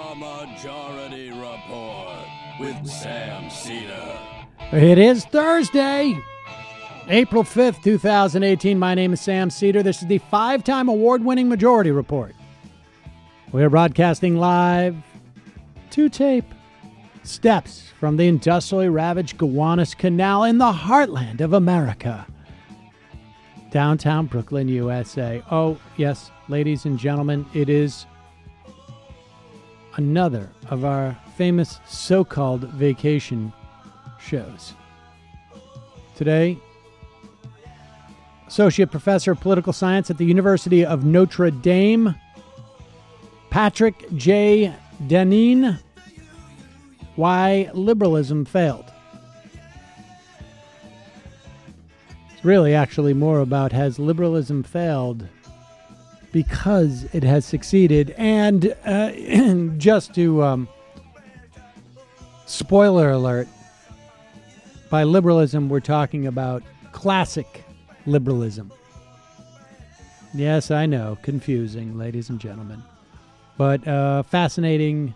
The Majority Report with Sam Cedar. It is Thursday, April 5th, 2018. My name is Sam Cedar. This is the 5-time award-winning Majority Report. We're broadcasting live to tape steps from the industrially ravaged Gowanus Canal in the heartland of America. Downtown Brooklyn, USA. Oh, yes, ladies and gentlemen, it is another of our famous so-called vacation shows. Today, Associate Professor of Political Science at the University of Notre Dame, Patrick J. Deneen, Why Liberalism Failed. It's really actually more about has liberalism failed because it has succeeded. And just to spoiler alert, by liberalism we're talking about classic liberalism. Yes, I know, confusing, ladies and gentlemen, but fascinating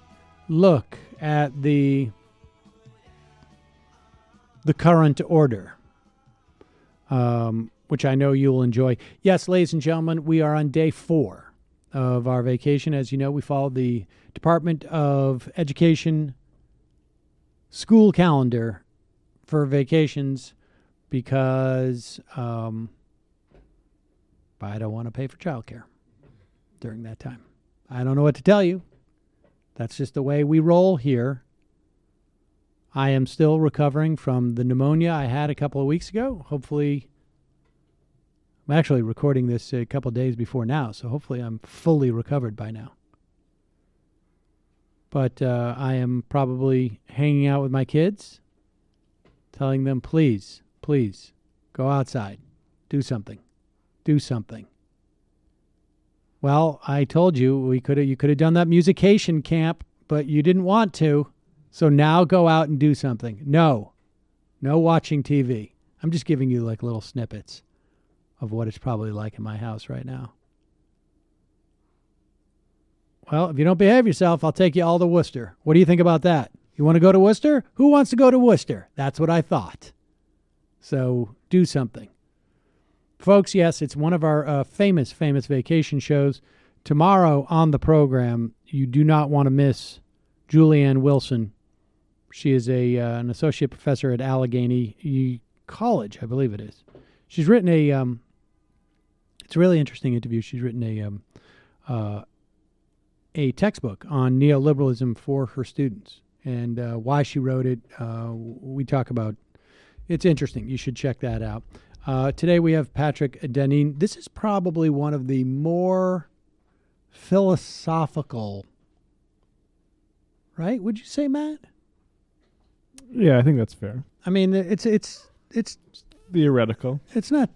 look at the current order, which I know you'll enjoy. Yes, ladies and gentlemen, we are on day 4 of our vacation. As you know, we followed the Department of Education school calendar for vacations because I don't want to pay for childcare during that time. I don't know what to tell you. That's just the way we roll here. I am still recovering from the pneumonia I had a couple of weeks ago. Hopefully, I'm actually recording this a couple of days before now, so hopefully I'm fully recovered by now. But I am probably hanging out with my kids, telling them, please, please, go outside, do something, do something. Well, I told you you could have done that musication camp, but you didn't want to. So now go out and do something. No watching TV. I'm just giving you like little snippets of what it's probably like in my house right now. Well, if you don't behave yourself, I'll take you all to Worcester. What do you think about that? You want to go to Worcester? Who wants to go to Worcester? That's what I thought. So do something. Folks, yes, it's one of our famous vacation shows. Tomorrow on the program, you do not want to miss Julianne Wilson. She is an associate professor at Allegheny College, I believe it is. She's written it's a really interesting interview. She's written a textbook on neoliberalism for her students. And why she wrote it, we talk about. It's interesting. You should check that out. Today we have Patrick Deneen. This is probably one of the more philosophical, right? Would you say, Matt? Yeah, I think that's fair. I mean, it's Theoretical. It's not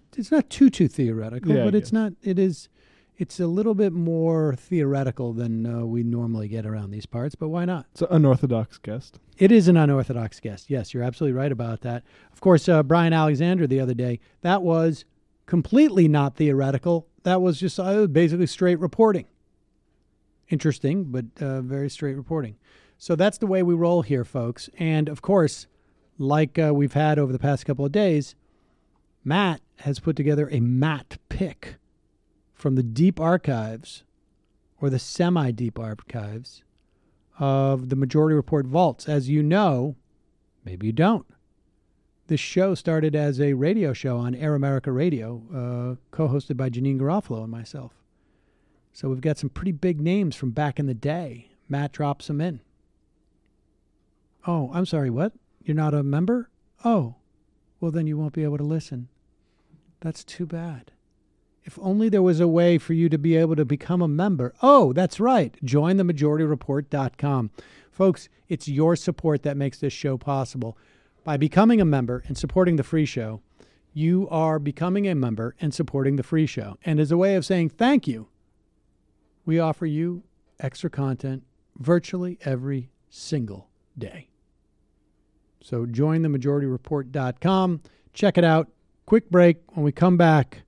too theoretical, Yeah, but it's a little bit more theoretical than we normally get around these parts, but why not? It's an unorthodox guest. It is an unorthodox guest. Yes, you're absolutely right about that. Of course, Brian Alexander the other day, that was completely not theoretical. That was just basically straight reporting. Interesting, but very straight reporting. So that's the way we roll here, folks. And, of course, like we've had over the past couple of days, Matt has put together a Matt pick from the deep archives, or the semi-deep archives, of the Majority Report vaults. As you know, maybe you don't, this show started as a radio show on Air America Radio, co-hosted by Janine Garofalo and myself. So we've got some pretty big names from back in the day. Matt drops them in. Oh, I'm sorry, what? You're not a member? Oh, well then you won't be able to listen. That's too bad. If only there was a way for you to be able to become a member. Oh, that's right. JoinTheMajorityReport.com. Folks, it's your support that makes this show possible. By becoming a member and supporting the free show, you are becoming a member and supporting the free show. And as a way of saying thank you, we offer you extra content virtually every single day. So JoinTheMajorityReport.com. Check it out. Quick break. When we come back,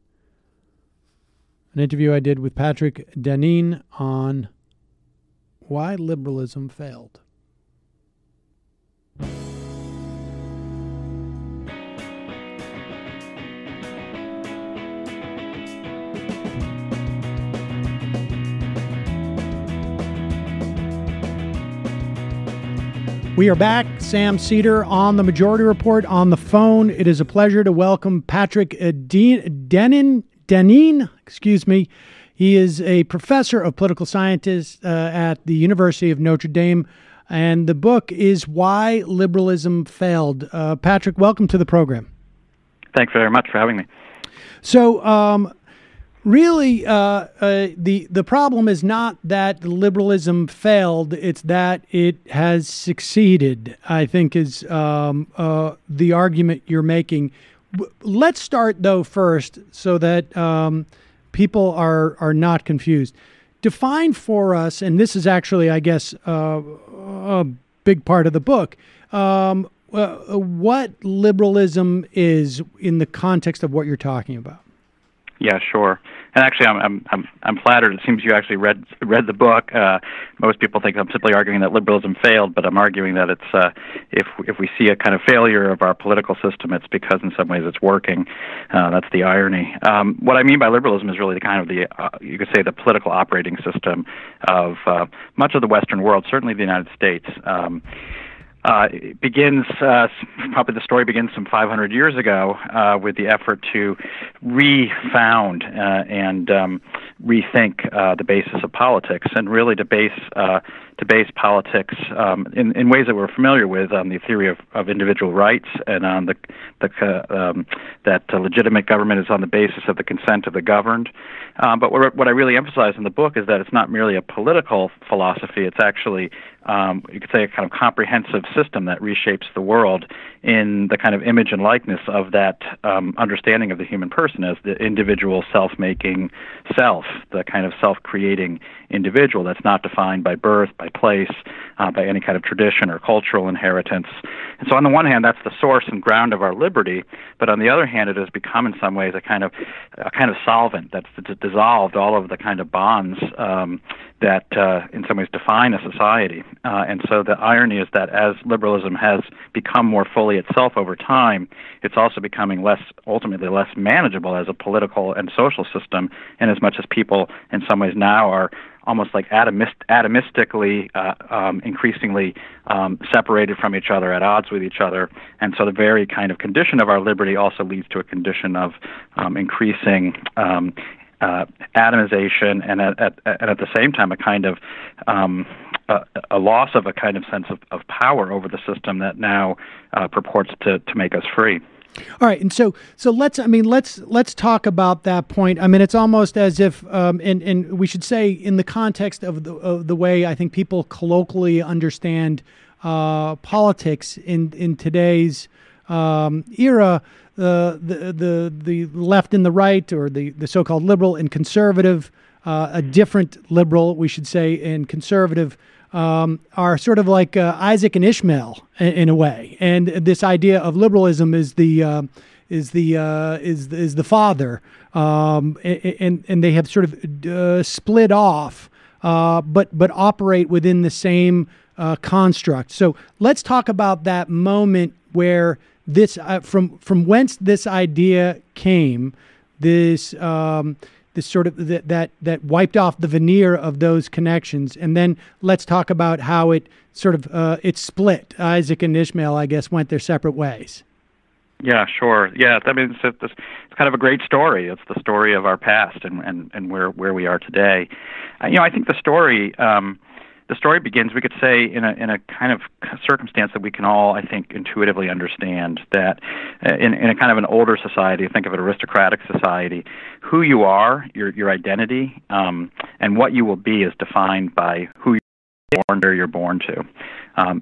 an interview I did with Patrick Deneen on Why Liberalism Failed. We are back. Sam Seder on the Majority Report on the phone. It is a pleasure to welcome Patrick Deneen. He is a professor of political science at the University of Notre Dame, and the book is Why Liberalism Failed. Patrick, welcome to the program. Thanks very much for having me. So, really, the problem is not that liberalism failed; it's that it has succeeded, I think, is the argument you're making. Let's start though first, so that people are not confused. Define for us, and this is actually, I guess, a big part of the book. What liberalism is in the context of what you're talking about. Yeah, sure. And actually, I'm flattered. It seems you actually read the book. Most people think I'm simply arguing that liberalism failed, but I'm arguing that it's if we see a kind of failure of our political system, it's because in some ways it's working. That's the irony. What I mean by liberalism is really the kind of you could say the political operating system of much of the Western world, certainly the United States. It begins, probably the story begins some 500 years ago with the effort to refound and rethink the basis of politics, and really to base politics in ways that we're familiar with on the theory of individual rights and on that legitimate government is on the basis of the consent of the governed. But what I really emphasize in the book is that it's not merely a political philosophy. It's actually, you could say, a kind of comprehensive system that reshapes the world in the kind of image and likeness of that understanding of the human person as the individual self-making self, the kind of self-creating individual that's not defined by birth, by place, by any kind of tradition or cultural inheritance. And so on the one hand, that's the source and ground of our liberty, but on the other hand, it has become in some ways a kind of solvent that's dissolved all of the kind of bonds that in some ways define a society. And so the irony is that as liberalism has become more fully itself over time, it's also becoming ultimately less manageable as a political and social system, and as much as people in some ways now are almost like atomistically, increasingly separated from each other, at odds with each other. And so the very kind of condition of our liberty also leads to a condition of increasing atomization, and at the same time a kind of a loss of a kind of sense of power over the system that now purports to make us free. All right, and so let's talk about that point. I mean, it's almost as if, and we should say, in the context of the way I think people colloquially understand politics in today's era, the left and the right, or the so-called liberal and conservative, a different liberal, we should say, and conservative, are sort of like Isaac and Ishmael in a way, and this idea of liberalism is the father, and they have sort of split off, but operate within the same construct. So let's talk about that moment where this from whence this idea came, this sort of that wiped off the veneer of those connections, and then let's talk about how it sort of it split. Isaac and Ishmael, I guess, went their separate ways. Yeah, sure. Yeah, I mean, it's kind of a great story. It's the story of our past and where we are today. I think the story begins, we could say, in a kind of circumstance that we can all, I think, intuitively understand, that in a kind of an older society, think of an aristocratic society, who you are, your identity, and what you will be is defined by who you're born or you're born to.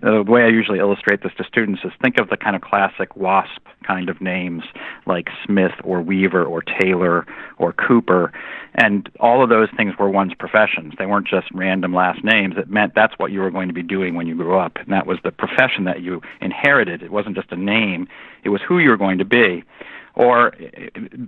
The way I usually illustrate this to students is think of the kind of classic WASP kind of names like Smith or Weaver or Taylor or Cooper, and all of those things were one's professions. They weren't just random last names. It meant that's what you were going to be doing when you grew up, and that was the profession that you inherited. It wasn't just a name. It was who you were going to be. or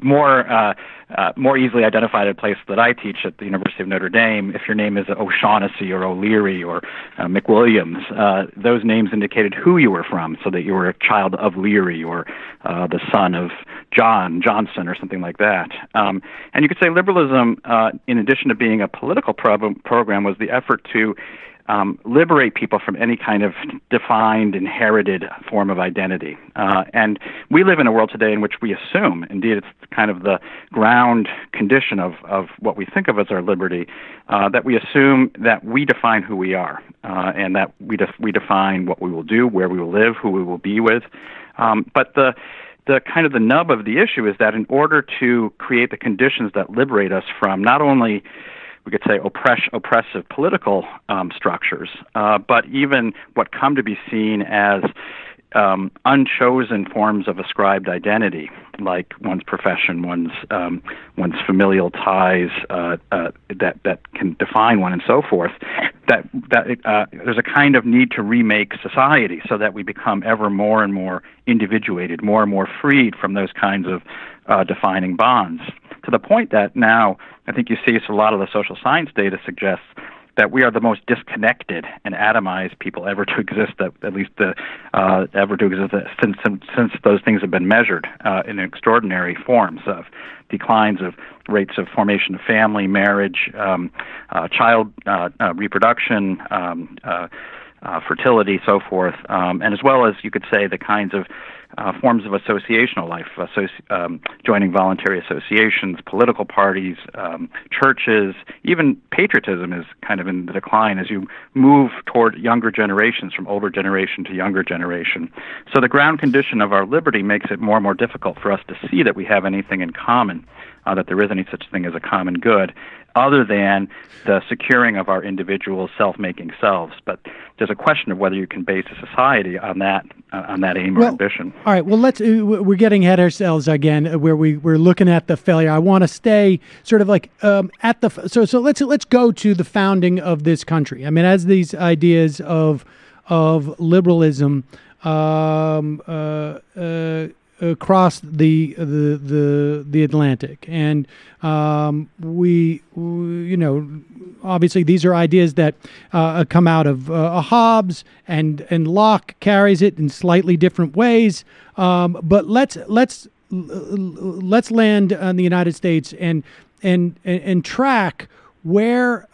more easily identified at a place that I teach at the University of Notre Dame. If your name is O'Shaughnessy or O'Leary or McWilliams, those names indicated who you were from, so that you were a child of Leary or the son of Johnson or something like that. And you could say liberalism, in addition to being a political program, was the effort to liberate people from any kind of defined, inherited form of identity. And we live in a world today in which we assume, indeed it's kind of the ground condition of what we think of as our liberty, that we assume that we define who we are, and that we define what we will do, where we will live, who we will be with. But the kind of the nub of the issue is that in order to create the conditions that liberate us from not only, we could say, oppressive political structures, but even what come to be seen as unchosen forms of ascribed identity, like one's profession, one's familial ties that can define one, and so forth. That there's a kind of need to remake society so that we become ever more and more individuated, more and more freed from those kinds of defining bonds. To the point that now, I think you see a lot of the social science data suggests that we are the most disconnected and atomized people ever to exist, ever to exist since those things have been measured in extraordinary forms of declines of rates of formation of family, marriage, child reproduction, fertility, so forth, and as well as, you could say, the kinds of forms of associational life, joining voluntary associations, political parties, churches, even patriotism is kind of in the decline as you move toward younger generations, from older generation to younger generation. So the ground condition of our liberty makes it more and more difficult for us to see that we have anything in common, that there is any such thing as a common good, other than the securing of our individual self-making selves. But there's a question of whether you can base a society on that aim or ambition. All right. Well, we're getting ahead of ourselves again, where we're looking at the failure. I want to stay sort of like at the so let's go to the founding of this country. I mean, as these ideas of liberalism across the Atlantic, and we obviously these are ideas that come out of Hobbes, and Locke carries it in slightly different ways. But let's land on the United States and track where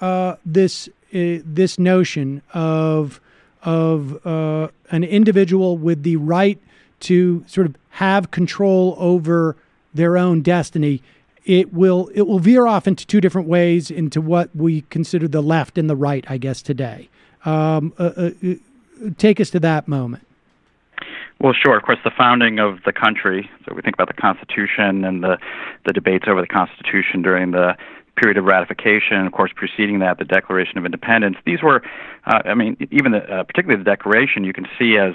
this notion of an individual with the right to sort of have control over their own destiny, it will veer off into two different ways, into what we consider the left and the right, I guess, today. Take us to that moment. Well, sure. Of course, the founding of the country, so we think about the Constitution and the debates over the Constitution during the period of ratification, of course, preceding that, the Declaration of Independence. These were, particularly the Declaration, you can see as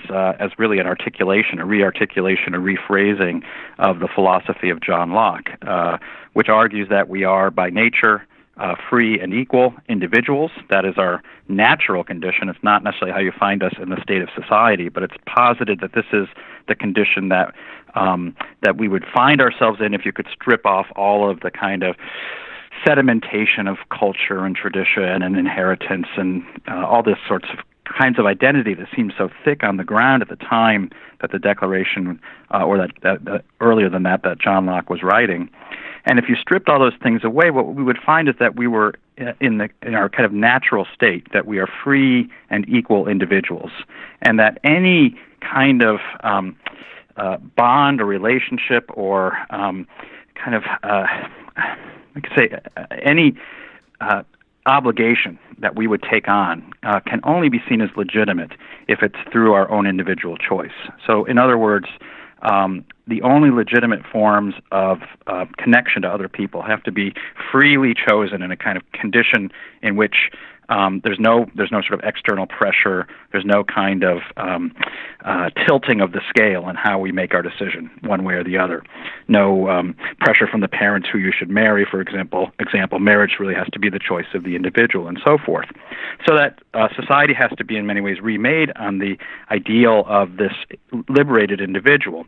really an articulation, a re-articulation, a rephrasing of the philosophy of John Locke, which argues that we are by nature free and equal individuals. That is our natural condition. It's not necessarily how you find us in the state of society, but it's posited that this is the condition that we would find ourselves in if you could strip off all of the kind of sedimentation of culture and tradition and inheritance and all this sorts of kinds of identity that seemed so thick on the ground at the time that the Declaration, or that earlier than that John Locke was writing. And if you stripped all those things away, what we would find is that we were in our kind of natural state, that we are free and equal individuals, and that any kind of bond or relationship or we could say any obligation that we would take on can only be seen as legitimate if it's through our own individual choice. So, in other words, the only legitimate forms of connection to other people have to be freely chosen in a kind of condition in which there's no sort of external pressure. There's no kind of tilting of the scale in how we make our decision one way or the other. No pressure from the parents who you should marry, for example. Marriage really has to be the choice of the individual, and so forth. so that society has to be in many ways remade on the ideal of this liberated individual.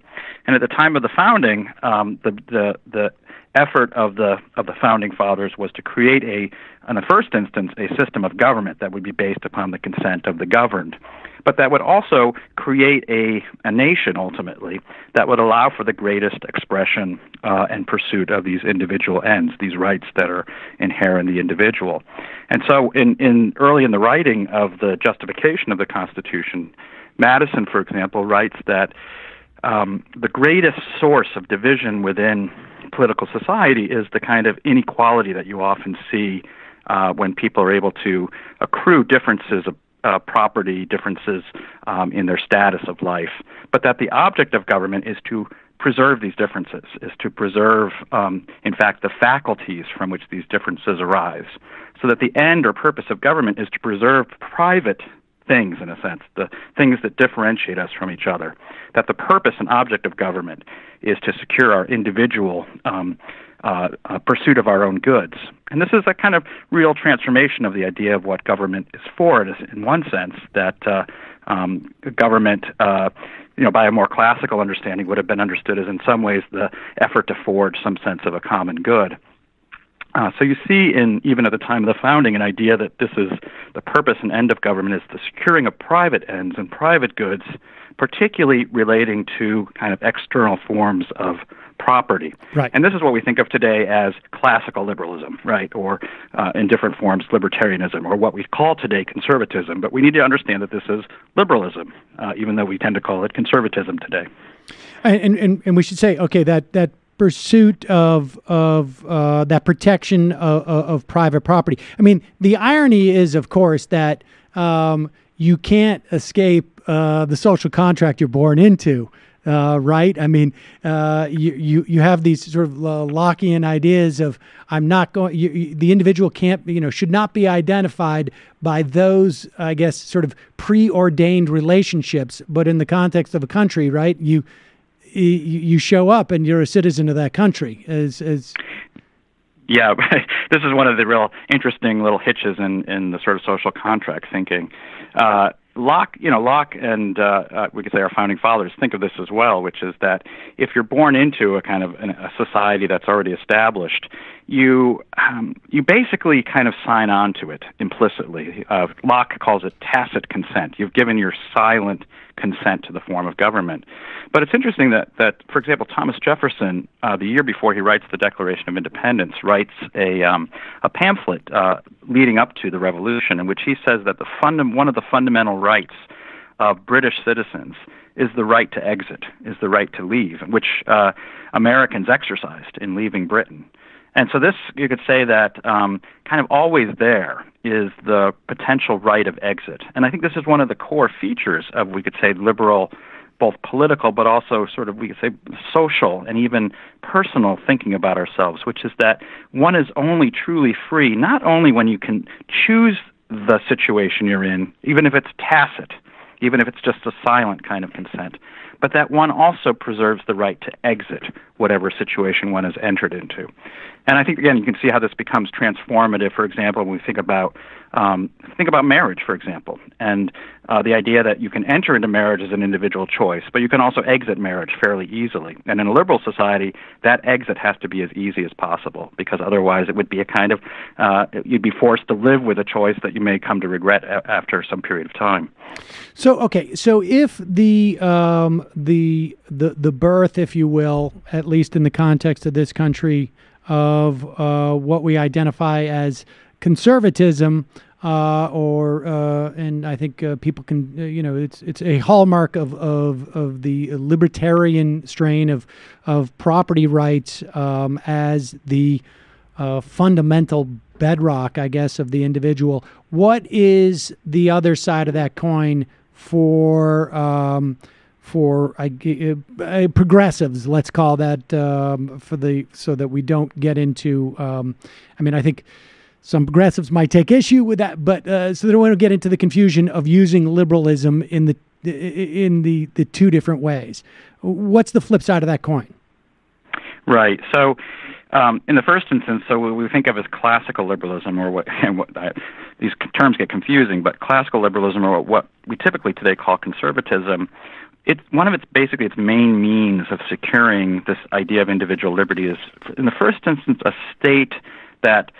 And at the time of the founding, the effort of the founding fathers was to create in the first instance, a system of government that would be based upon the consent of the governed, but that would also create a nation ultimately that would allow for the greatest expression and pursuit of these individual ends, these rights that are inherent in the individual. And so early in the writing of the justification of the Constitution, Madison, for example, writes that the greatest source of division within political society is the kind of inequality that you often see when people are able to accrue differences of property, differences in their status of life, but that the object of government is to preserve these differences, is to preserve, in fact, the faculties from which these differences arise, so that the end or purpose of government is to preserve private things, in a sense, the things that differentiate us from each other, that the purpose and object of government is to secure our individual pursuit of our own goods. And this is a kind of real transformation of the idea of what government is for. It is, in one sense, that government, by a more classical understanding, would have been understood as, in some ways, the effort to forge some sense of a common good. So you see, even at the time of the founding, an idea that this is the purpose and end of government is the securing of private ends and private goods, particularly relating to kind of external forms of property. Right. And this is what we think of today as classical liberalism, right, or in different forms, libertarianism, or what we call today conservatism. But we need to understand that this is liberalism, even though we tend to call it conservatism today. And we should say, okay, that pursuit of that protection of private property. I mean, the irony is, of course, that you can't escape the social contract you're born into, right? I mean, you have these sort of Lockean ideas of I'm not going. The individual can't, should not be identified by those, I guess, sort of preordained relationships. But in the context of a country, right, you show up and you're a citizen of that country. Yeah, this is one of the real interesting little hitches in the sort of social contract thinking. Locke and we could say our founding fathers think of this as well, which is that if you're born into a kind of a society that's already established, you basically kind of sign on to it implicitly. Locke calls it tacit consent. You've given your silent consent to the form of government. But it's interesting that for example, Thomas Jefferson, the year before he writes the Declaration of Independence, writes a pamphlet leading up to the Revolution, in which he says that one of the fundamental rights of British citizens is the right to exit, is the right to leave, which Americans exercised in leaving Britain. And so this, you could say that kind of always there is the potential right of exit. And I think this is one of the core features of, we could say, liberal, both political, but also sort of, we could say, social and even personal thinking about ourselves, which is that one is only truly free, not only when you can choose the situation you're in, even if it's tacit, even if it's just a silent kind of consent, but that one also preserves the right to exit whatever situation one has entered into. And I think, again, you can see how this becomes transformative, for example, when we think about marriage, for example, and the idea that you can enter into marriage as an individual choice, but you can also exit marriage fairly easily. And in a liberal society, that exit has to be as easy as possible, because otherwise it would be a kind of, you'd be forced to live with a choice that you may come to regret after some period of time. So, okay, so if the birth, if you will, at least in the context of this country, of what we identify as conservatism, and I think people can, it's a hallmark of the libertarian strain of property rights as the fundamental bedrock, I guess, of the individual. What is the other side of that coin for progressives, let's call that, so that we don't get into, I think some progressives might take issue with that, but so they don't want to get into the confusion of using liberalism in the two different ways. What's the flip side of that coin? Right. So, in the first instance, so what we think of as classical liberalism, or what terms get confusing, but classical liberalism, or what we typically today call conservatism, it's one of its main means of securing this idea of individual liberty is, in the first instance, a state that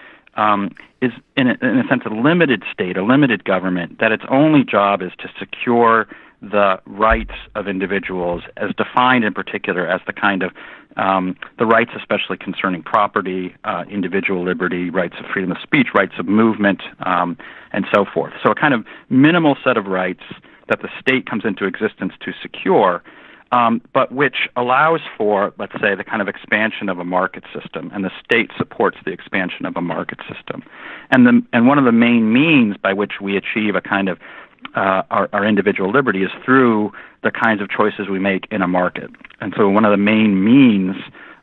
is, in a sense, a limited state, a limited government, that its only job is to secure the rights of individuals, as defined in particular as the kind of the rights especially concerning property, individual liberty, rights of freedom of speech, rights of movement, and so forth. So a kind of minimal set of rights that the state comes into existence to secure, but which allows for, let's say, the kind of expansion of a market system, and the state supports the expansion of a market system. And one of the main means by which we achieve a kind of our individual liberty is through the kinds of choices we make in a market. And so one of the main means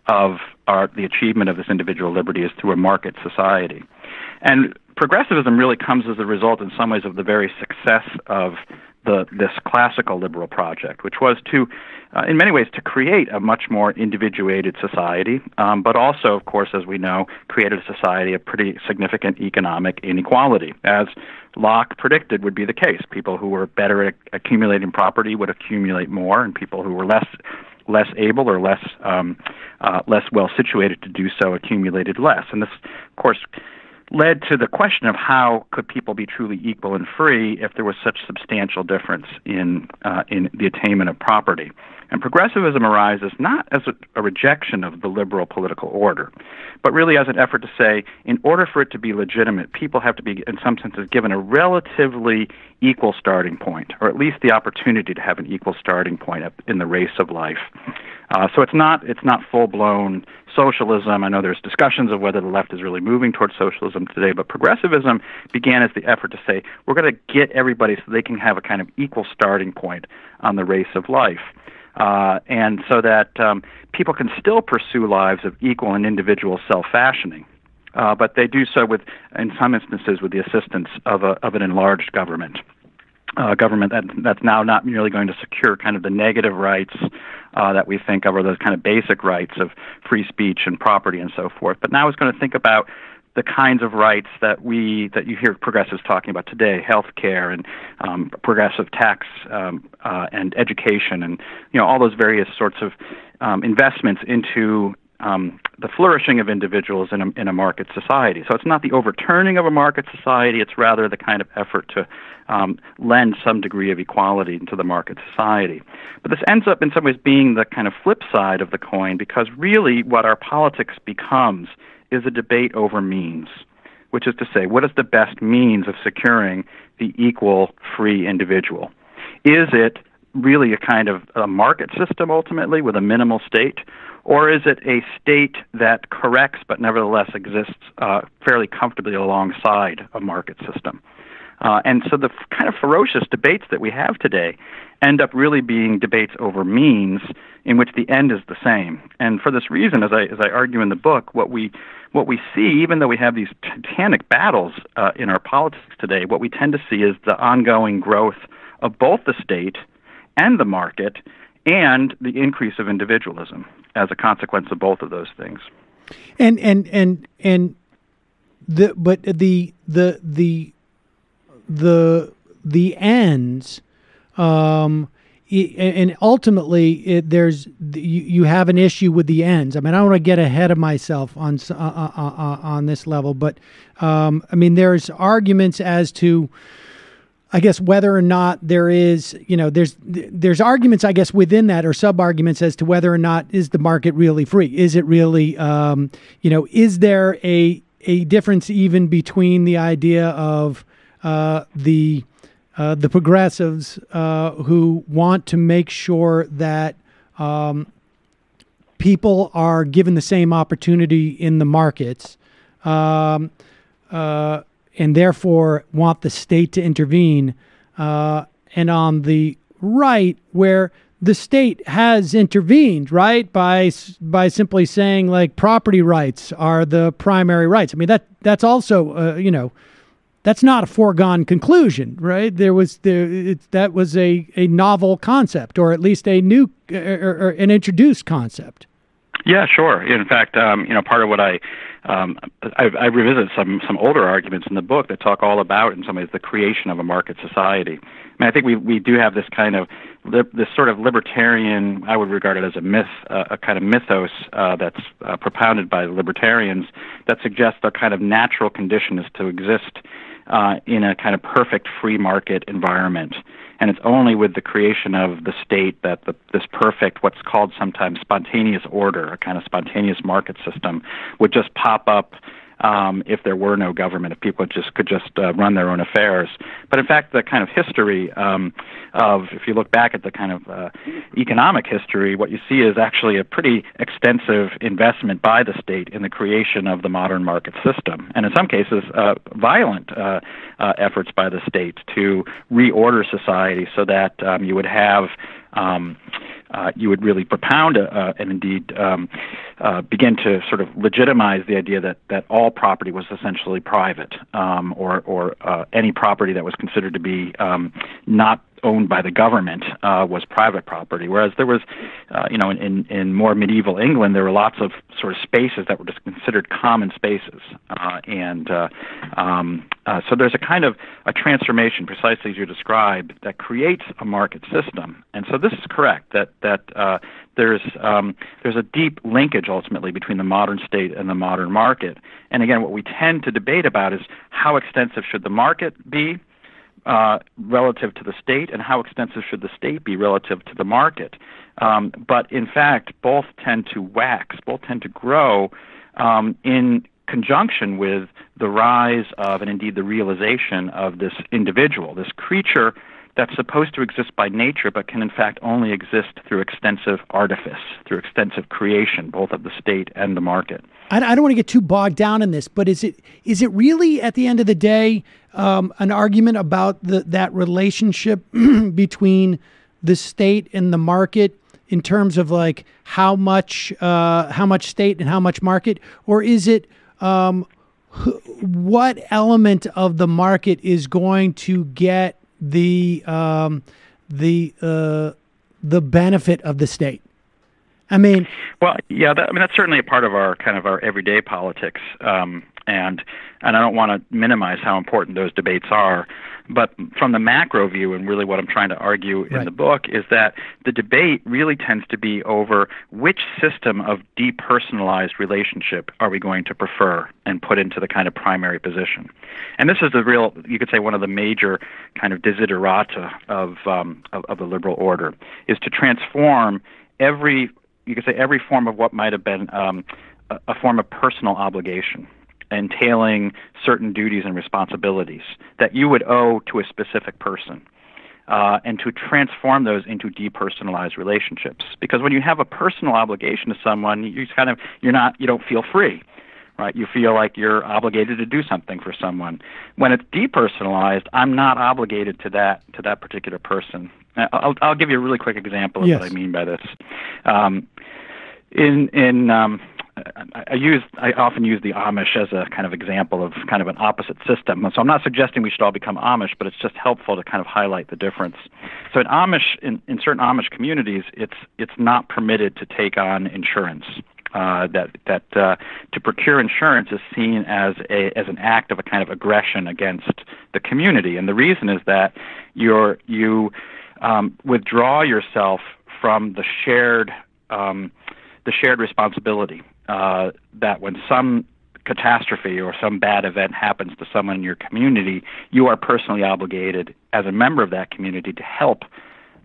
of the achievement of this individual liberty is through a market society. And progressivism really comes as a result in some ways of the very success of this classical liberal project, which was to, in many ways, to create a much more individuated society, but also, of course, as we know, created a society of pretty significant economic inequality, as Locke predicted would be the case. People who were better at accumulating property would accumulate more, and people who were less able or less well situated to do so accumulated less. And this, of course, led to the question of how could people be truly equal and free if there was such substantial difference in the attainment of property. And progressivism arises not as a rejection of the liberal political order, but really as an effort to say, in order for it to be legitimate, people have to be, in some senses, given a relatively equal starting point, or at least the opportunity to have an equal starting point in the race of life. So it's not full-blown socialism. I know there's discussions of whether the left is really moving towards socialism today, but progressivism began as the effort to say, we're going to get everybody so they can have a kind of equal starting point on the race of life. And so that people can still pursue lives of equal and individual self-fashioning, but they do so with, in some instances, with the assistance of an enlarged government. Government that's now not merely going to secure kind of the negative rights that we think of, or those kind of basic rights of free speech and property and so forth, but now is going to think about the kinds of rights that you hear progressives talking about today: health care and progressive tax and education, and all those various sorts of investments into the flourishing of individuals in a market society. So it's not the overturning of a market society; it's rather the kind of effort to lend some degree of equality into the market society. But this ends up in some ways being the kind of flip side of the coin, because really what our politics becomes is a debate over means, which is to say, what is the best means of securing the equal, free individual? Is it really a kind of a market system ultimately with a minimal state, or is it a state that corrects but nevertheless exists fairly comfortably alongside a market system? And so the kind of ferocious debates that we have today end up really being debates over means in which the end is the same. And for this reason, as I argue in the book, what we see, even though we have these titanic battles in our politics today, what we tend to see is the ongoing growth of both the state and the market, and the increase of individualism as a consequence of both of those things. The ends, and ultimately you have an issue with the ends. I mean, I don't want to get ahead of myself on this level, but I mean, there's arguments as to, I guess, whether or not there is, there's arguments, I guess, within that, or sub-arguments as to whether or not is the market really free? Is it really, is there a difference even between the idea of the progressives who want to make sure that people are given the same opportunity in the markets, and therefore want the state to intervene, and on the right, where the state has intervened, right, by simply saying, like, property rights are the primary rights. I mean, that's also that's not a foregone conclusion, right? That was a novel concept, or at least a new or an introduced concept. Yeah, sure. In fact, part of what I I revisit some older arguments in the book that talk all about, in some ways, the creation of a market society. I mean, I think we do have this kind of this sort of libertarian, I would regard it as a myth, a kind of mythos that's propounded by libertarians that suggests the kind of natural condition is to exist in a kind of perfect free market environment. And it's only with the creation of the state that this perfect, what's called sometimes spontaneous order, a kind of spontaneous market system, would just pop up if there were no government, if people could just run their own affairs. But in fact, the kind of history if you look back at the kind of economic history, what you see is actually a pretty extensive investment by the state in the creation of the modern market system, and in some cases, violent efforts by the state to reorder society so that you would have you would really propound and indeed begin to sort of legitimize the idea that all property was essentially private, or any property that was considered to be not owned by the government was private property. Whereas there was, in more medieval England, there were lots of sort of spaces that were just considered common spaces, so there's a kind of a transformation, precisely as you described, that creates a market system. And so this is correct that there's a deep linkage ultimately between the modern state and the modern market. And again, what we tend to debate about is how extensive should the market be relative to the state, and how extensive should the state be relative to the market. But in fact, both tend to wax, both tend to grow in conjunction with the rise of, and indeed the realization of, this individual, this creature that's supposed to exist by nature, but can in fact only exist through extensive artifice, through extensive creation, both of the state and the market. I don't want to get too bogged down in this, but is it really, at the end of the day, an argument about that relationship between the state and the market in terms of like how much state and how much market, or is it what element of the market is going to get the benefit of the state? I mean, well, yeah, that's certainly a part of our kind of our everyday politics, and I don't want to minimize how important those debates are. But from the macro view, and really what I'm trying to argue in the book, is that the debate really tends to be over which system of depersonalized relationship are we going to prefer and put into the kind of primary position. And this is you could say, one of the major kind of desiderata of the liberal order, is to transform every form of what might have been a form of personal obligation, entailing certain duties and responsibilities that you would owe to a specific person, and to transform those into depersonalized relationships. Because when you have a personal obligation to someone, you don't feel free, right? You feel like you're obligated to do something for someone. When it's depersonalized, I'm not obligated to that particular person. I'll give you a really quick example of what I mean by this. I often use the Amish as a kind of example of kind of an opposite system. So I'm not suggesting we should all become Amish, but it's just helpful to kind of highlight the difference. So in certain Amish communities, it's not permitted to take on insurance. To procure insurance is seen as an act of a kind of aggression against the community, and the reason is that you withdraw yourself from the shared responsibility that when some catastrophe or some bad event happens to someone in your community, you are personally obligated as a member of that community to help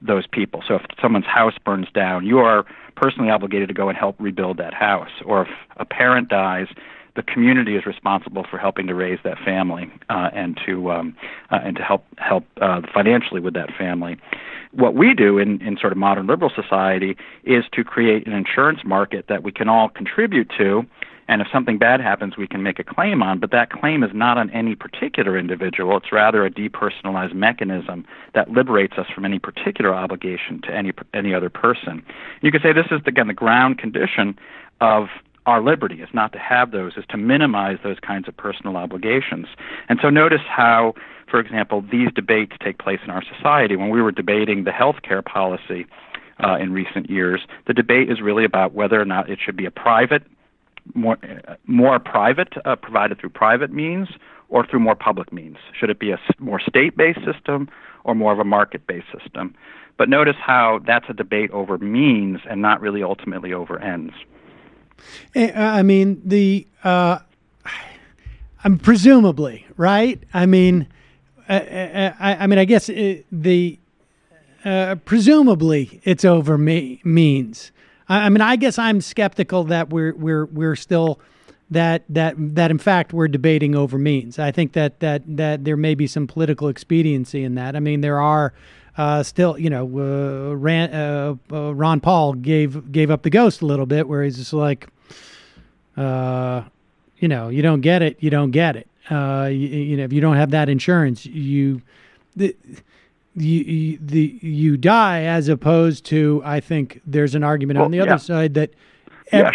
those people. So if someone's house burns down, you are personally obligated to go and help rebuild that house. Or if a parent dies, the community is responsible for helping to raise that family and to help financially with that family. What we do in sort of modern liberal society is to create an insurance market that we can all contribute to, and if something bad happens, we can make a claim on, but that claim is not on any particular individual. It's rather a depersonalized mechanism that liberates us from any particular obligation to any other person. You could say this is, again, the ground condition of our liberty, is not to have those, is to minimize those kinds of personal obligations. And so notice how, for example, these debates take place in our society. When we were debating the health care policy in recent years, the debate is really about whether or not it should be a private more private, provided through private means, or through more public means? Should it be a more state-based system or more of a market-based system? But notice how that's a debate over means and not really ultimately over ends. I mean, presumably, right? I mean, I guess presumably it's over means. I mean, I guess I'm skeptical that we're still that in fact we're debating over means. I think that there may be some political expediency in that. I mean, there are still, Ron Paul gave up the ghost a little bit, where he's just like, you don't get it, you don't get it. If you don't have that insurance, you die, as opposed to, I think there's an argument on the other side that.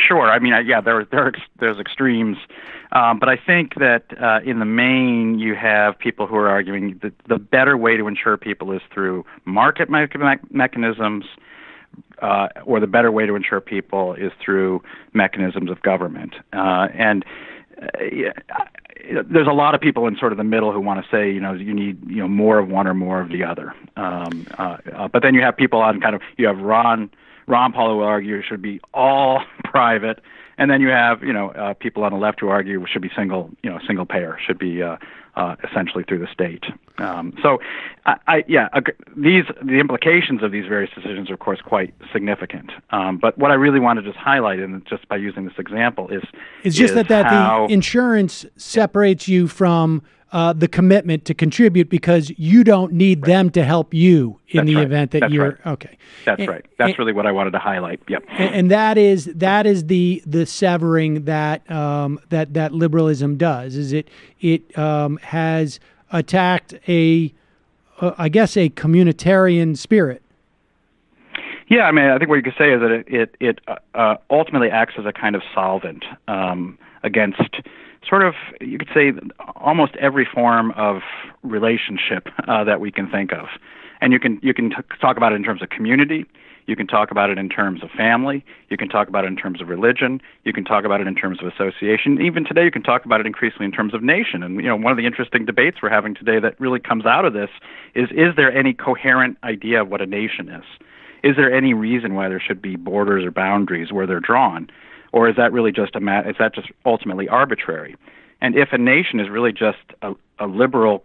Sure. I mean, there's extremes, but I think that in the main, you have people who are arguing that the better way to insure people is through market mechanisms, or the better way to insure people is through mechanisms of government. There's a lot of people in sort of the middle who want to say, you need, more of one or more of the other. But then you have people on you have Ron Paul who argue it should be all private, and then you have people on the left who argue it should be single payer, should be essentially through the state. The implications of these various decisions are of course quite significant. But what I really want to just highlight, and just by using this example, is that the insurance separates you from the commitment to contribute, because you don't need them to help you in the event that you're okay. That's right. That's really what I wanted to highlight. Yep. And that is the severing that that liberalism does. Is it has attacked a communitarian spirit. Yeah, I mean, I think what you could say is that it ultimately acts as a kind of solvent against sort of, you could say, almost every form of relationship that we can think of. And you can talk about it in terms of community. You can talk about it in terms of family. You can talk about it in terms of religion. You can talk about it in terms of association. Even today, you can talk about it increasingly in terms of nation. And one of the interesting debates we're having today that really comes out of this is there any coherent idea of what a nation is? Is there any reason why there should be borders or boundaries where they're drawn? Or is that really just is that just ultimately arbitrary? And if a nation is really just a liberal,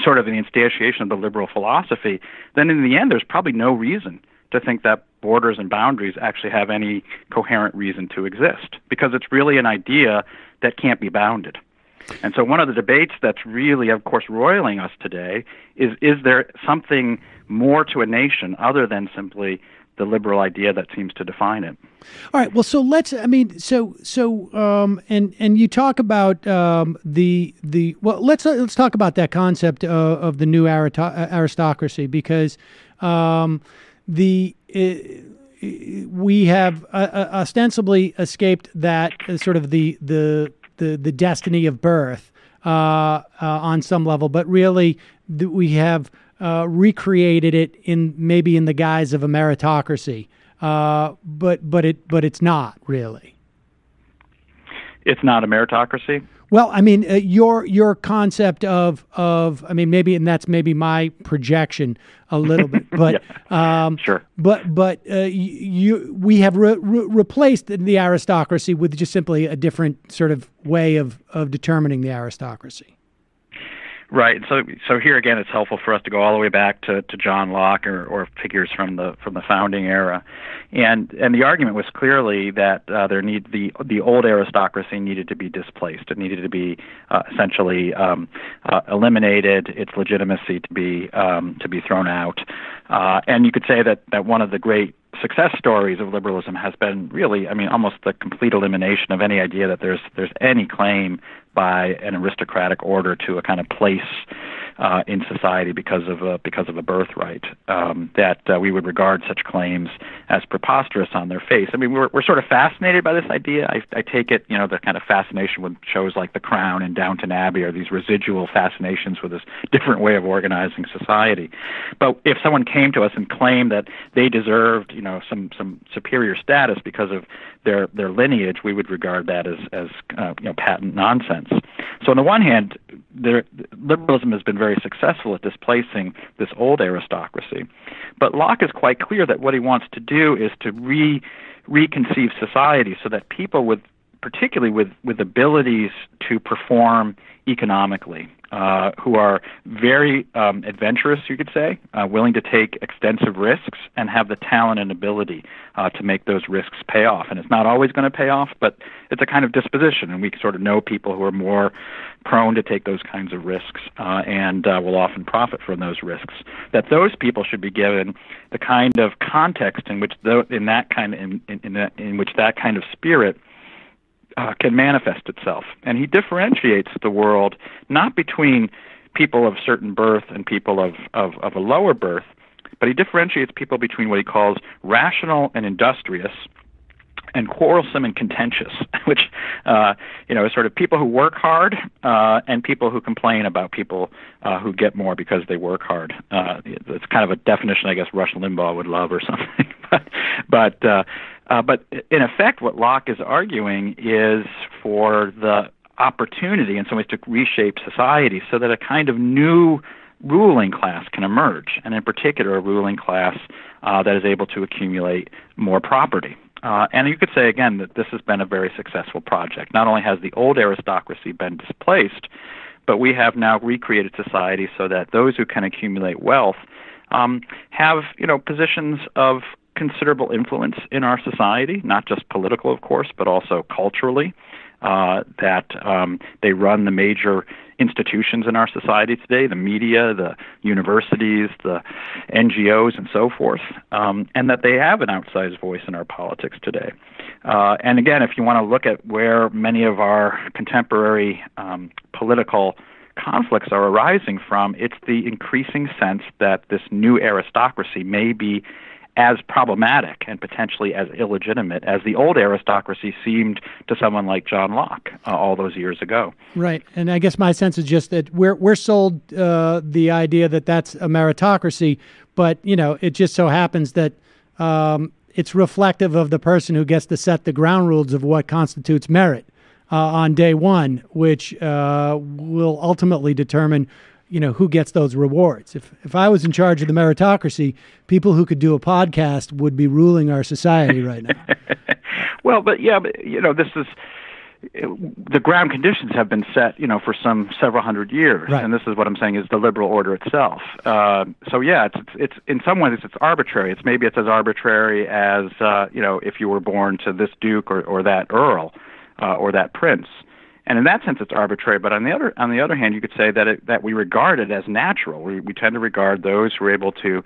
sort of an instantiation of the liberal philosophy, then in the end, there's probably no reason to think that borders and boundaries actually have any coherent reason to exist, because it's really an idea that can't be bounded. And so one of the debates that's really, of course, roiling us today is there something more to a nation other than simply the liberal idea that seems to define it? All right. Well, so let's. I mean, and you talk about let's talk about that concept of the new aristocracy, because we have ostensibly escaped that sort of the destiny of birth on some level, but really we have recreated it in the guise of a meritocracy, but it's not really. It's not a meritocracy. Well, I mean, your concept of I mean, maybe, and that's maybe my projection a little bit, but sure. But we have replaced the aristocracy with just simply a different sort of way of determining the aristocracy. Right. So here again, it's helpful for us to go all the way back to John Locke or figures from the founding era, and the argument was clearly that the old aristocracy needed to be displaced. It needed to be essentially eliminated. Its legitimacy to be thrown out, and you could say that one of the great success stories of liberalism has been really, I mean, almost the complete elimination of any idea that there's any claim by an aristocratic order to a kind of place in society because of a birthright, that we would regard such claims as preposterous on their face. I mean, we're sort of fascinated by this idea. I take it, the kind of fascination with shows like The Crown and Downton Abbey are these residual fascinations with this different way of organizing society. But if someone came to us and claimed that they deserved, some superior status because of their lineage, we would regard that as patent nonsense. So on the one hand, liberalism has been very successful at displacing this old aristocracy. But Locke is quite clear that what he wants to do is to reconceive society so that people particularly with abilities to perform economically, who are very adventurous, you could say, willing to take extensive risks and have the talent and ability to make those risks pay off. And it's not always going to pay off, but it's a kind of disposition, and we sort of know people who are more prone to take those kinds of risks and will often profit from those risks. That those people should be given the kind of context in which that kind of spirit can manifest itself. And he differentiates the world not between people of certain birth and people of a lower birth, but he differentiates people between what he calls rational and industrious and quarrelsome and contentious, which is sort of people who work hard and people who complain about people who get more because they work hard. It's kind of a definition I guess Rush Limbaugh would love or something. But in effect, what Locke is arguing is for the opportunity in some ways to reshape society so that a kind of new ruling class can emerge, and in particular a ruling class that is able to accumulate more property. And you could say, again, that this has been a very successful project. Not only has the old aristocracy been displaced, but we have now recreated society so that those who can accumulate wealth have, positions of considerable influence in our society, not just political, of course, but also culturally, that they run the major institutions in our society today, the media, the universities, the NGOs, and so forth, and that they have an outsized voice in our politics today. And again, if you want to look at where many of our contemporary political conflicts are arising from, it's the increasing sense that this new aristocracy may be as problematic and potentially as illegitimate as the old aristocracy seemed to someone like John Locke all those years ago. Right, and I guess my sense is just that we're sold the idea that that's a meritocracy, but it just so happens that it's reflective of the person who gets to set the ground rules of what constitutes merit on day one, which will ultimately determine who gets those rewards. If I was in charge of the meritocracy, people who could do a podcast would be ruling our society right now. Well, but this is the ground conditions have been set, for several hundred years, right. And this is what I'm saying is the liberal order itself. So yeah, it's in some ways it's arbitrary. It's as arbitrary as if you were born to this duke or that earl or that prince. And in that sense, it's arbitrary. But on the other hand, you could say that we regard it as natural. We tend to regard those who are able to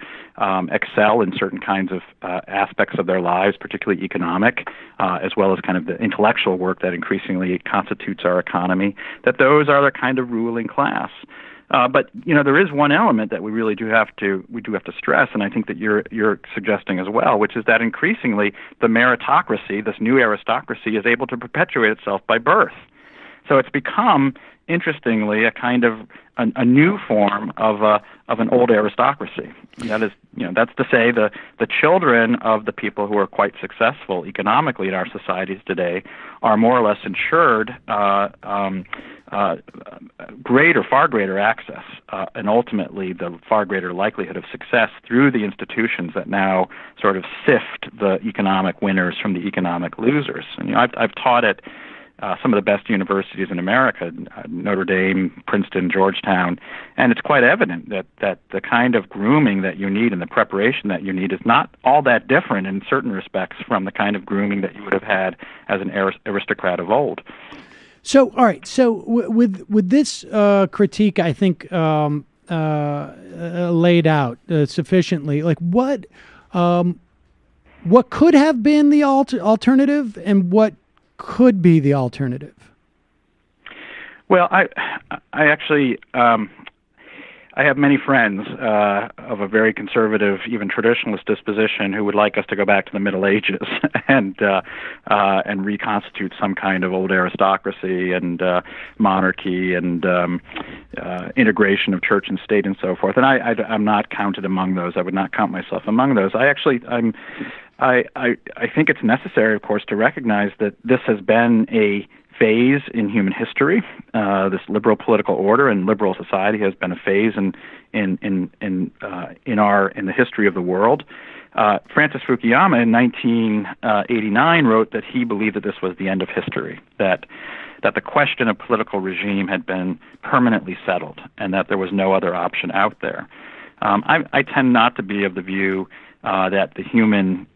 excel in certain kinds of aspects of their lives, particularly economic, as well as kind of the intellectual work that increasingly constitutes our economy. That those are the kind of ruling class. But there is one element that we really do have to stress, and I think that you're suggesting as well, which is that increasingly the meritocracy, this new aristocracy, is able to perpetuate itself by birth. So it's become, interestingly, a kind of a new form of an old aristocracy. That is, that's to say, the children of the people who are quite successful economically in our societies today are more or less ensured far greater access, and ultimately the far greater likelihood of success through the institutions that now sort of sift the economic winners from the economic losers. And I've taught at some of the best universities in America, Notre Dame, Princeton, Georgetown, and it's quite evident that the kind of grooming that you need and the preparation that you need is not all that different in certain respects from the kind of grooming that you would have had as an aristocrat of old. So, all right. So, with this critique, I think laid out sufficiently, like what could have been the alternative, and what could be the alternative? Well, I actually I have many friends of a very conservative, even traditionalist disposition who would like us to go back to the Middle Ages and reconstitute some kind of old aristocracy and monarchy and integration of church and state and so forth. And I'm not counted among those. I would not count myself among those. I think it's necessary, of course, to recognize that this has been a phase in human history. This liberal political order and liberal society has been a phase in the history of the world. Francis Fukuyama in 1989 wrote that he believed that this was the end of history, that the question of political regime had been permanently settled, and that there was no other option out there. I tend not to be of the view that the human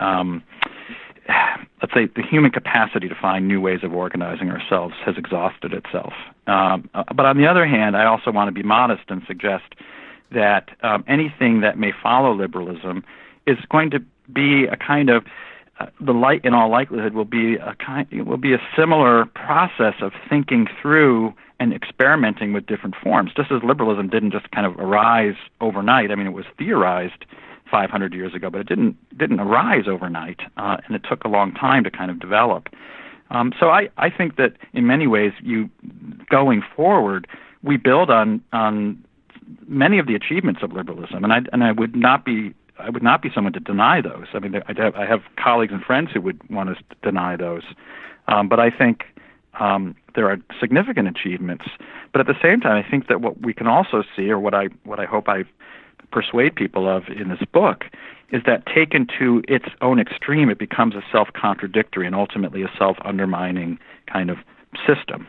let's say the human capacity to find new ways of organizing ourselves has exhausted itself. But on the other hand, I also want to be modest and suggest that anything that may follow liberalism is going to be a kind of in all likelihood will be a similar process of thinking through and experimenting with different forms. Just as liberalism didn't just kind of arise overnight. I mean, it was theorized 500 years ago, but it didn't arise overnight, and it took a long time to kind of develop. So I think that in many ways, going forward, we build on many of the achievements of liberalism, and I would not be someone to deny those. I mean, I have colleagues and friends who would want us to deny those, but I think there are significant achievements. But at the same time, I think that what we can also see, or what I hope I persuade people of in this book, is that taken to its own extreme, it becomes a self-contradictory and ultimately a self-undermining kind of system,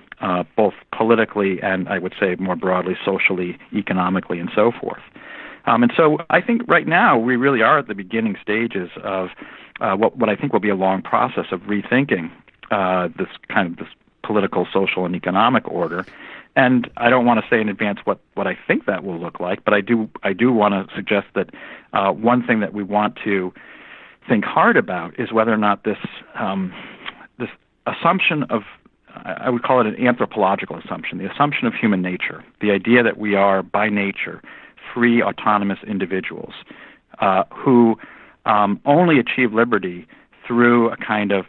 both politically and, I would say, more broadly, socially, economically, and so forth. And so I think right now we really are at the beginning stages of what I think will be a long process of rethinking this political, social, and economic order. And I don't want to say in advance what I think that will look like, but I do want to suggest that one thing that we want to think hard about is whether or not this assumption of, I would call it an anthropological assumption, the assumption of human nature, the idea that we are by nature free, autonomous individuals who only achieve liberty through a kind of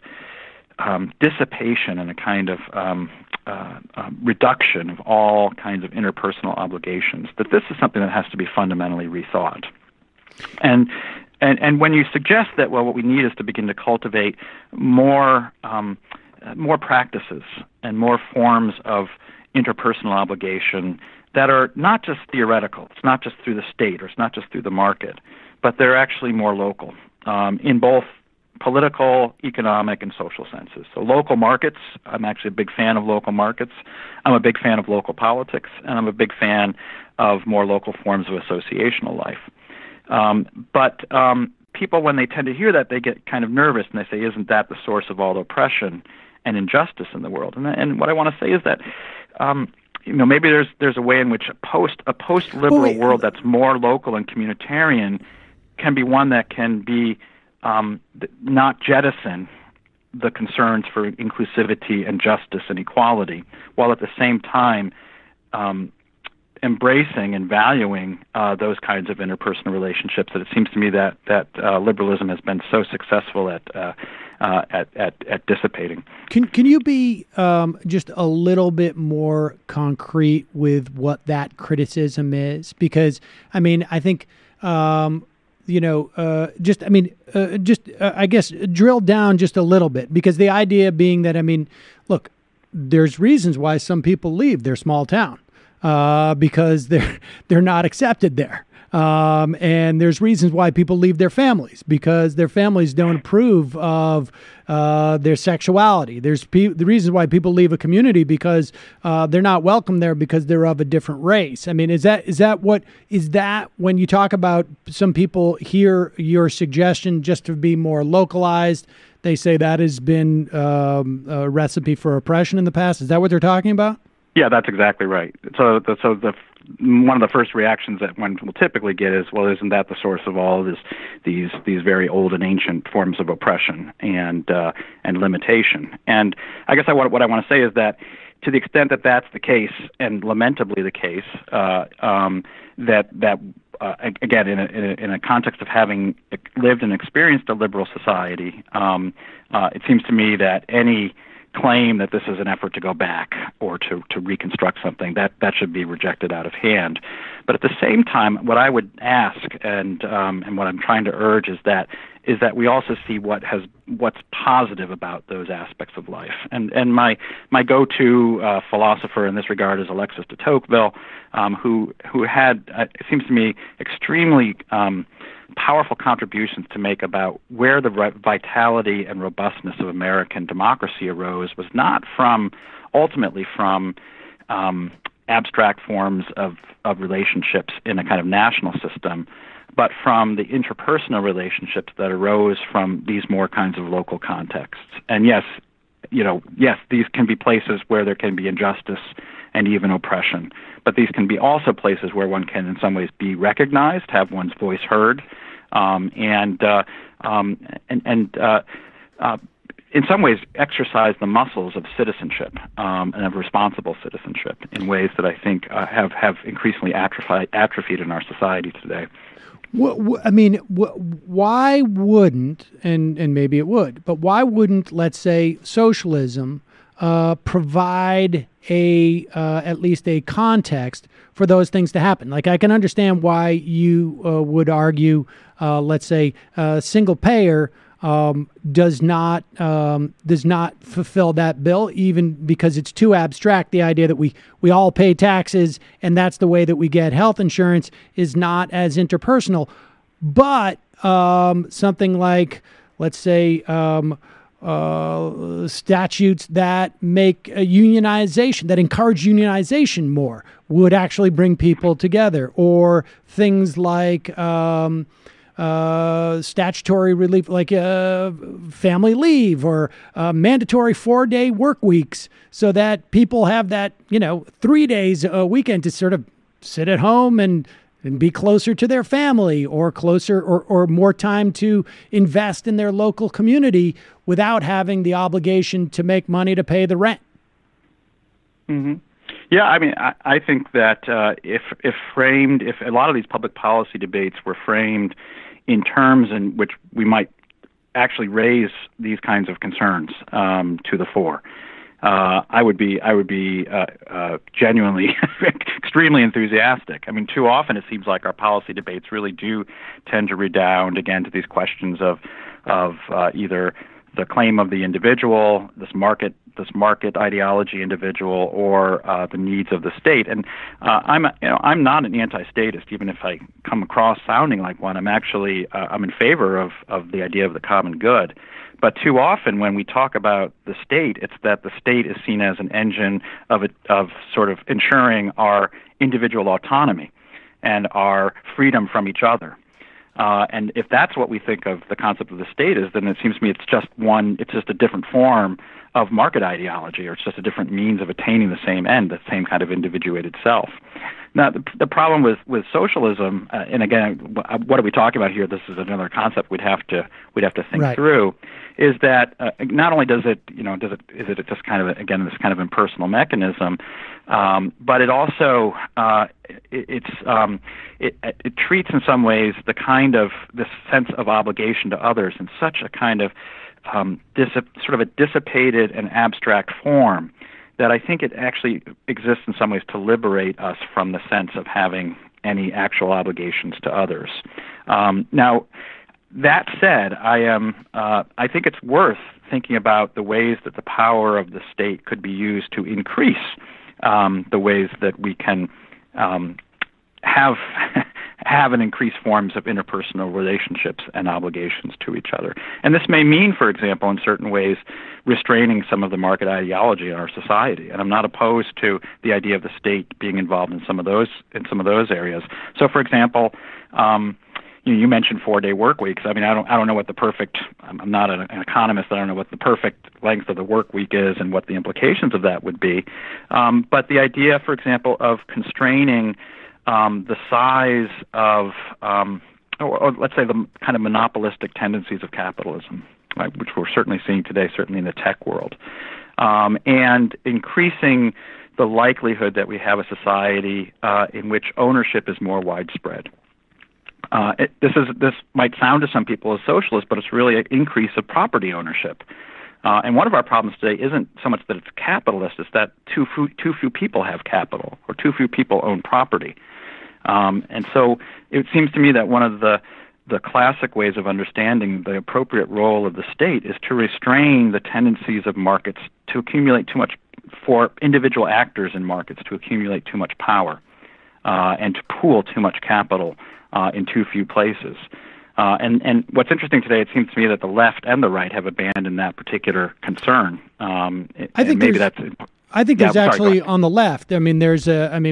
dissipation and a kind of reduction of all kinds of interpersonal obligations, that this is something that has to be fundamentally rethought. And when you suggest that, well, what we need is to begin to cultivate more practices and more forms of interpersonal obligation that are not just theoretical, it's not just through the state or it's not just through the market, but they're actually more local in both political, economic, and social senses. So local markets, I'm actually a big fan of local markets. I'm a big fan of local politics, and I'm a big fan of more local forms of associational life. But people, when they tend to hear that, they get kind of nervous, and they say, isn't that the source of all the oppression and injustice in the world? And what I want to say is that maybe there's a way in which a post-liberal world that's more local and communitarian can be one that can be not jettison the concerns for inclusivity and justice and equality, while at the same time embracing and valuing those kinds of interpersonal relationships that it seems to me that liberalism has been so successful at dissipating. Can you be just a little bit more concrete with what that criticism is? Because I mean, I think. I guess drill down just a little bit, because the idea being that, I mean, look, there's reasons why some people leave their small town because they're not accepted there. And there's reasons why people leave their families because their families don't approve of their sexuality. There's the reasons why people leave a community because they're not welcome there because they're of a different race. I mean, is that when you talk about some people hear your suggestion just to be more localized, they say that has been a recipe for oppression in the past? Is that what they're talking about? Yeah, that's exactly right. So one of the first reactions that one will typically get is, well, isn't that the source of all of these very old and ancient forms of oppression and limitation? And I guess what I want to say is that to the extent that that's the case, and lamentably the case, again, in a context of having lived and experienced a liberal society, it seems to me that any claim that this is an effort to go back or to reconstruct something, that should be rejected out of hand. But at the same time, what I would ask and what I'm trying to urge is that we also see what's positive about those aspects of life. And my go-to philosopher in this regard is Alexis de Tocqueville, who had, it seems to me, extremely powerful contributions to make about where the vitality and robustness of American democracy arose was not ultimately from abstract forms of relationships in a kind of national system, but from the interpersonal relationships that arose from these more kinds of local contexts. And yes, these can be places where there can be injustice and even oppression, but these can be also places where one can in some ways be recognized, have one's voice heard, and in some ways exercise the muscles of citizenship and of responsible citizenship in ways that I think have increasingly atrophied in our society today. Why wouldn't, and maybe it would, but why wouldn't, let's say, socialism provide at least a context for those things to happen? Like, I can understand why you would argue, let's say, single payer does not fulfill that bill, even because it's too abstract. The idea that we all pay taxes and that's the way that we get health insurance is not as interpersonal. But something like, let's say, statutes that make unionization, that encourage unionization more, would actually bring people together, or things like statutory relief, like family leave, or mandatory 4-day work weeks, so that people have that 3 days a weekend to sort of sit at home and be closer to their family, or closer or more time to invest in their local community without having the obligation to make money to pay the rent. Mm-hmm. Yeah, I mean, I think that if a lot of these public policy debates were framed in terms in which we might actually raise these kinds of concerns to the fore, I would be genuinely extremely enthusiastic. I mean, too often it seems like our policy debates really do tend to redound again to these questions of either the claim of the individual, this market ideology individual, or the needs of the state. And I'm not an anti-statist, even if I come across sounding like one. I'm actually I'm in favor of the idea of the common good. But too often when we talk about the state, it's that the state is seen as an engine of sort of ensuring our individual autonomy and our freedom from each other. And if that's what we think of the concept of the state is, then it seems to me it's just a different form of market ideology, or it's just a different means of attaining the same end, the same kind of individuated self. Now, the problem with socialism, and again, what are we talking about here? This is another concept we'd have to think right through. Is that not only is it just kind of again this kind of impersonal mechanism, but it also it treats in some ways the kind of this sense of obligation to others in such a kind of sort of a dissipated and abstract form that I think it actually exists in some ways to liberate us from the sense of having any actual obligations to others. Now, that said, I think it's worth thinking about the ways that the power of the state could be used to increase the ways that we can have and increase forms of interpersonal relationships and obligations to each other. And this may mean, for example, in certain ways, restraining some of the market ideology in our society. And I'm not opposed to the idea of the state being involved in some of those areas. So, for example, you mentioned 4-day work weeks. I mean, I don't know what the perfect. I'm not an economist. I don't know what the perfect length of the work week is and what the implications of that would be. But the idea, for example, of constraining the size of, or let's say the kind of monopolistic tendencies of capitalism, right, which we're certainly seeing today, certainly in the tech world. and increasing the likelihood that we have a society in which ownership is more widespread. This might sound to some people as socialist, but it's really an increase of property ownership. And one of our problems today isn't so much that it's capitalist, it's that too few people have capital, or too few people own property. And so it seems to me that one of the classic ways of understanding the appropriate role of the state is to restrain the tendencies of markets to accumulate too much, for individual actors in markets to accumulate too much power and to pool too much capital in too few places. And what's interesting today, it seems to me that the left and the right have abandoned that particular concern. I think there's actually on the left. I mean,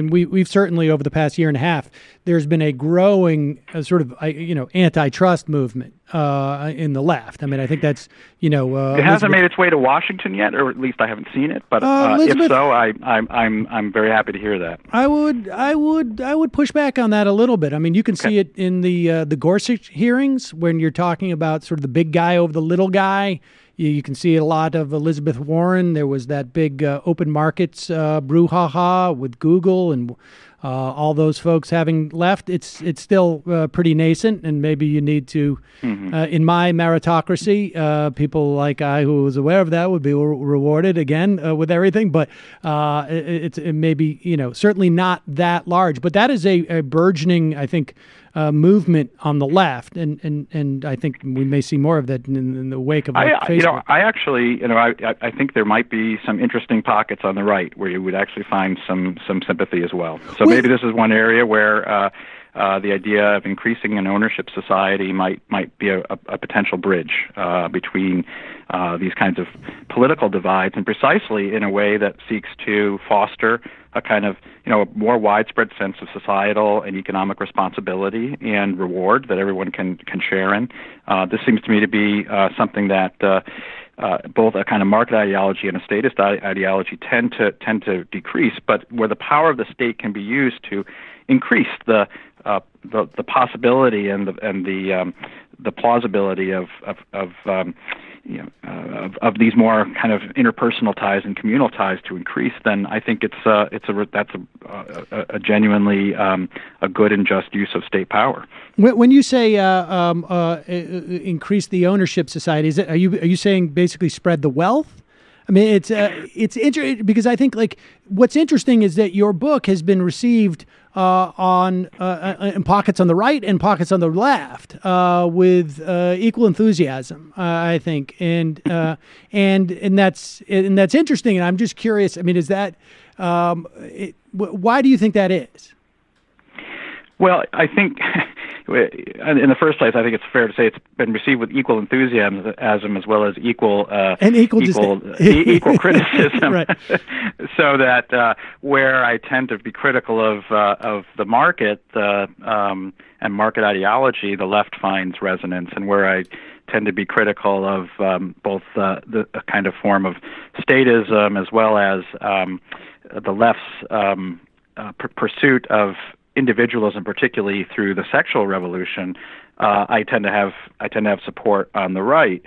we've certainly over the past year and a half, there's been a growing sort of antitrust movement in the left. I mean, I think that's it hasn't made its way to Washington yet, or at least I haven't seen it. But if so, I'm very happy to hear that. I would push back on that a little bit. I mean, you can see it in the Gorsuch hearings when you're talking about sort of the big guy over the little guy. You can see a lot of Elizabeth Warren. There was that big open markets brouhaha with Google and all those folks having left. It's still pretty nascent, and maybe you need to, in my meritocracy, people like I who was aware of that would be rewarded again with everything. But it may be, certainly not that large. But that is a burgeoning, I think, movement on the left, and I think we may see more of that in the wake of Facebook. I think there might be some interesting pockets on the right where you would actually find some sympathy as well. So maybe this is one area where the idea of increasing an ownership society might be a potential bridge between these kinds of political divides, and precisely in a way that seeks to foster a kind of a more widespread sense of societal and economic responsibility and reward that everyone can share in. This seems to me to be something that both a kind of market ideology and a statist ideology tend to decrease, but where the power of the state can be used to increase the possibility and the plausibility of these more kind of interpersonal ties and communal ties to increase, then I think that's a genuinely a good and just use of state power. When you say increase the ownership society, are you saying basically spread the wealth? I mean, it's interesting because I think what's interesting is that your book has been received in pockets on the right and pockets on the left with equal enthusiasm, I think, and that's interesting. And I'm just curious. I mean, is that why do you think that is? Well, I think in the first place, I think it's fair to say it's been received with equal enthusiasm as well as equal criticism. Right. So that where I tend to be critical of the market and market ideology, the left finds resonance, and where I tend to be critical of both the kind of form of statism as well as the left's pursuit of individualism, particularly through the sexual revolution, I tend to have support on the right.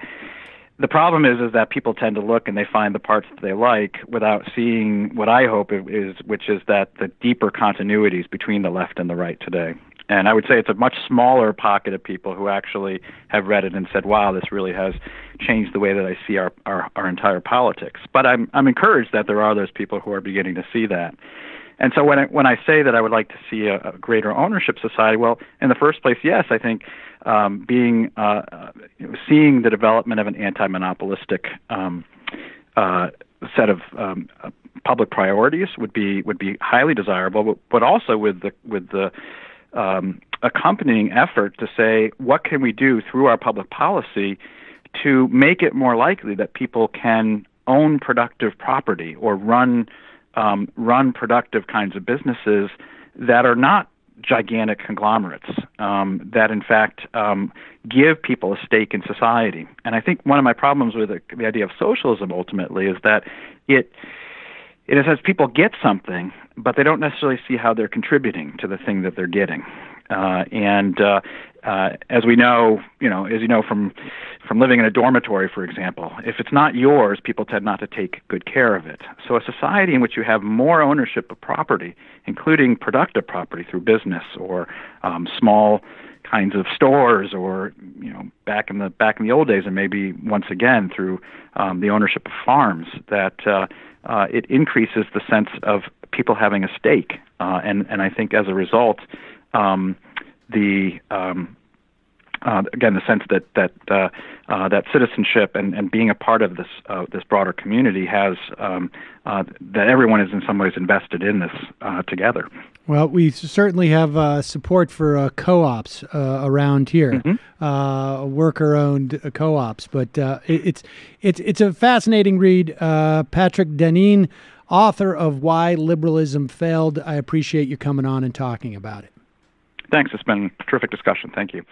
The problem is that people tend to look and they find the parts that they like without seeing what I hope which is that the deeper continuities between the left and the right today. And I would say it's a much smaller pocket of people who actually have read it and said, "Wow, this really has changed the way that I see our entire politics." But I'm encouraged that there are those people who are beginning to see that. And so when I say that I would like to see a greater ownership society, well, in the first place, yes, I think seeing the development of an anti-monopolistic set of public priorities would be highly desirable, but also with the accompanying effort to say, what can we do through our public policy to make it more likely that people can own productive property or run productive kinds of businesses that are not gigantic conglomerates, that in fact give people a stake in society. And I think one of my problems with the idea of socialism ultimately is that it says people get something, but they don't necessarily see how they're contributing to the thing that they're getting. And as we know, from living in a dormitory, for example, if it's not yours, people tend not to take good care of it. So a society in which you have more ownership of property, including productive property through business or small kinds of stores, or back in the old days, and maybe once again through the ownership of farms, that it increases the sense of people having a stake, and I think as a result, the sense that citizenship and being a part of this broader community has that everyone is in some ways invested in this together. Well, we certainly have support for co-ops around here, worker-owned co-ops. But it's a fascinating read. Patrick Deneen, author of Why Liberalism Failed. I appreciate you coming on and talking about it. Thanks. It's been a terrific discussion. Thank you.